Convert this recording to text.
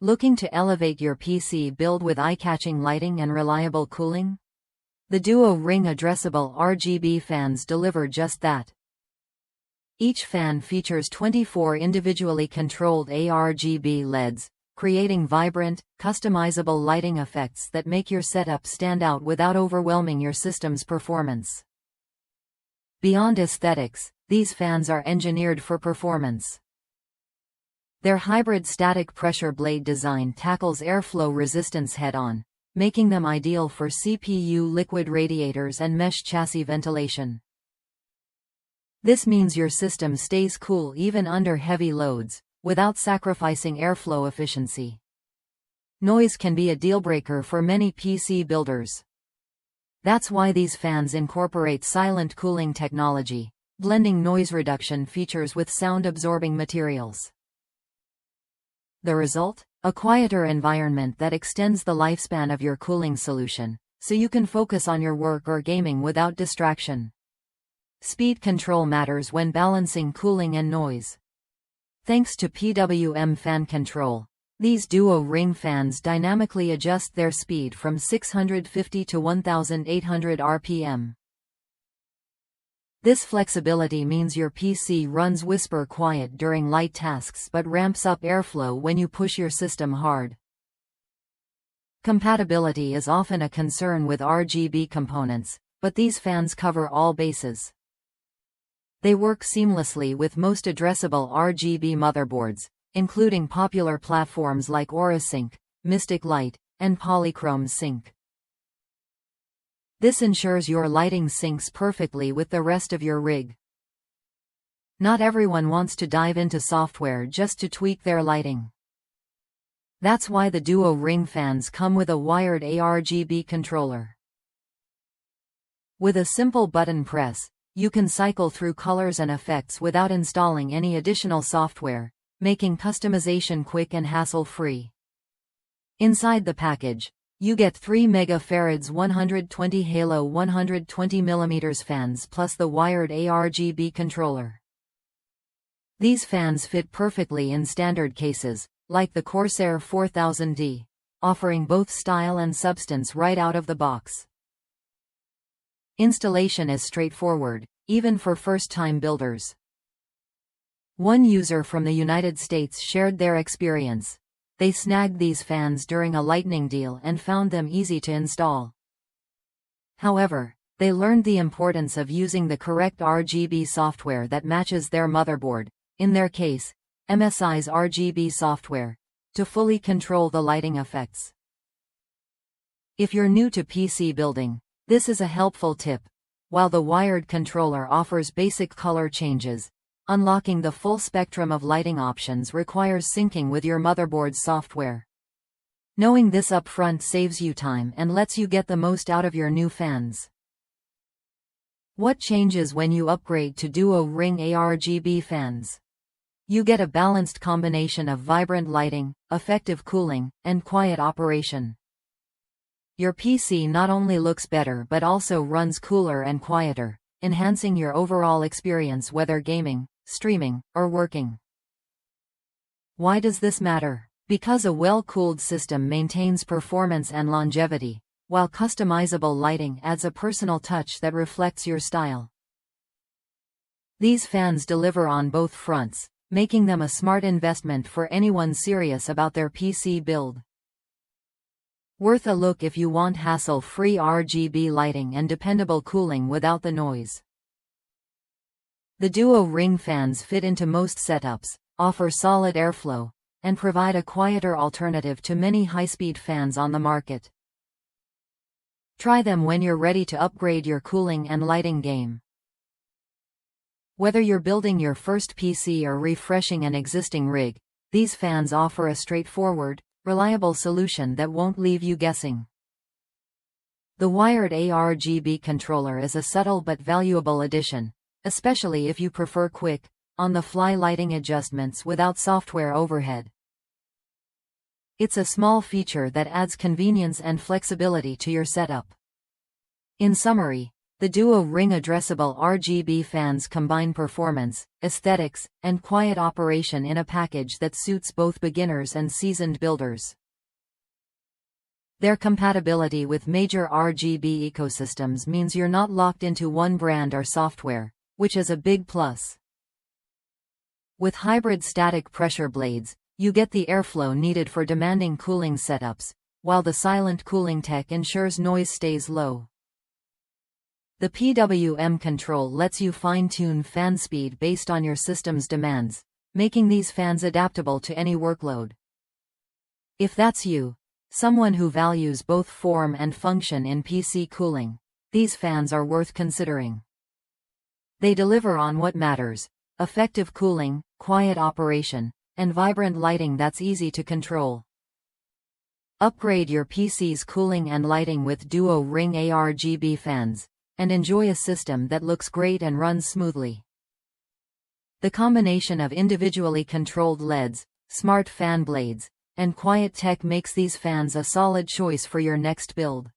Looking to elevate your PC build with eye-catching lighting and reliable cooling? The Duo-Ring Addressable RGB fans deliver just that. Each fan features 24 individually controlled ARGB LEDs, creating vibrant, customizable lighting effects that make your setup stand out without overwhelming your system's performance. Beyond aesthetics, these fans are engineered for performance. Their hybrid static pressure blade design tackles airflow resistance head-on, making them ideal for CPU liquid radiators and mesh chassis ventilation. This means your system stays cool even under heavy loads, without sacrificing airflow efficiency. Noise can be a dealbreaker for many PC builders. That's why these fans incorporate silent cooling technology, blending noise reduction features with sound-absorbing materials. The result? A quieter environment that extends the lifespan of your cooling solution, so you can focus on your work or gaming without distraction. Speed control matters when balancing cooling and noise. Thanks to PWM fan control, these Duo-Ring fans dynamically adjust their speed from 650 to 1800 RPM. This flexibility means your PC runs whisper quiet during light tasks but ramps up airflow when you push your system hard. Compatibility is often a concern with RGB components, but these fans cover all bases. They work seamlessly with most addressable RGB motherboards, including popular platforms like AuraSync, Mystic Light, and Polychrome Sync. This ensures your lighting syncs perfectly with the rest of your rig. Not everyone wants to dive into software just to tweak their lighting. That's why the Duo-Ring fans come with a wired ARGB controller. With a simple button press, you can cycle through colors and effects without installing any additional software, making customization quick and hassle-free. Inside the package, you get 3 megafarads 120 Halo 120mm fans plus the wired ARGB controller. These fans fit perfectly in standard cases, like the Corsair 4000D, offering both style and substance right out of the box. Installation is straightforward, even for first-time builders. One user from the United States shared their experience. They snagged these fans during a lightning deal and found them easy to install. However, they learned the importance of using the correct RGB software that matches their motherboard, in their case, MSI's RGB software, to fully control the lighting effects. If you're new to PC building, this is a helpful tip. While the wired controller offers basic color changes, unlocking the full spectrum of lighting options requires syncing with your motherboard's software. Knowing this upfront saves you time and lets you get the most out of your new fans. What changes when you upgrade to Duo-Ring ARGB fans? You get a balanced combination of vibrant lighting, effective cooling, and quiet operation. Your PC not only looks better but also runs cooler and quieter, enhancing your overall experience whether gaming, streaming, or working. Why does this matter? Because a well-cooled system maintains performance and longevity, while customizable lighting adds a personal touch that reflects your style. These fans deliver on both fronts, making them a smart investment for anyone serious about their PC build. Worth a look if you want hassle-free RGB lighting and dependable cooling without the noise. The Duo-Ring fans fit into most setups, offer solid airflow, and provide a quieter alternative to many high-speed fans on the market. Try them when you're ready to upgrade your cooling and lighting game. Whether you're building your first PC or refreshing an existing rig, these fans offer a straightforward, reliable solution that won't leave you guessing. The wired ARGB controller is a subtle but valuable addition, especially if you prefer quick, on-the-fly lighting adjustments without software overhead. It's a small feature that adds convenience and flexibility to your setup. In summary, The Duo-Ring Addressable RGB fans combine performance, aesthetics, and quiet operation in a package that suits both beginners and seasoned builders. Their compatibility with major RGB ecosystems means you're not locked into one brand or software, which is a big plus. With hybrid static pressure blades, you get the airflow needed for demanding cooling setups, while the silent cooling tech ensures noise stays low. The PWM control lets you fine-tune fan speed based on your system's demands, making these fans adaptable to any workload. If that's you, someone who values both form and function in PC cooling, these fans are worth considering. They deliver on what matters: effective cooling, quiet operation, and vibrant lighting that's easy to control. Upgrade your PC's cooling and lighting with Duo-Ring ARGB fans, and enjoy a system that looks great and runs smoothly. The combination of individually controlled LEDs, smart fan blades, and quiet tech makes these fans a solid choice for your next build.